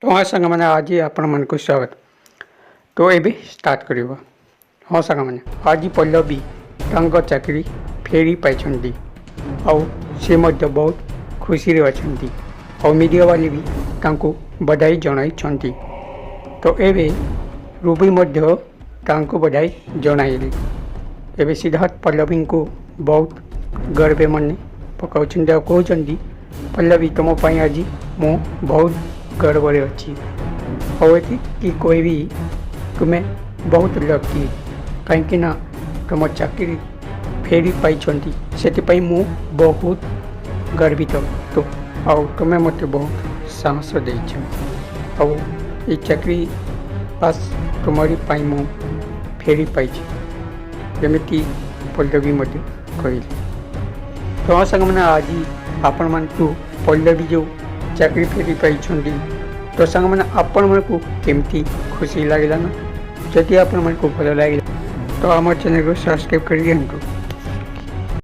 तो हाँ सांग मैंने आज आपण मन को स्वागत। तो ये स्टार्ट कर। हाँ सांग मैंने आज पल्लवी चाकरी फेरी पाई आउ से बहुत खुशी अच्छा मीडिया वाले भी तांको बधाई जनाई। तो ये रूबी बधाई जनाइले। एवं सिद्धार्थ पल्लवी को बहुत गर्व मन पकाउं कहते पल्लवी तुम आज मु बहुत गर्व अच्छी और कि कोई भी तुम्हें बहुत लकी कहीं तुम चाकरी फेरी पाई से मु बहुत गर्वित। तो आउ तुम्हें मत बहुत साहस देच और ये चाकरी पास तुम्हारी पाई मु फेरी पाई जमी पल्लवी कहले। तो हाँ सांग मैंने आज आपण मन को पल्लवी जो चाकरी फेरी पाई तो सांग मैंने आपण मन को केमती खुशी लगला ना। जदि आपण मन को भल लगे तो आम चैनल को सब्सक्राइब कर दिखाँ।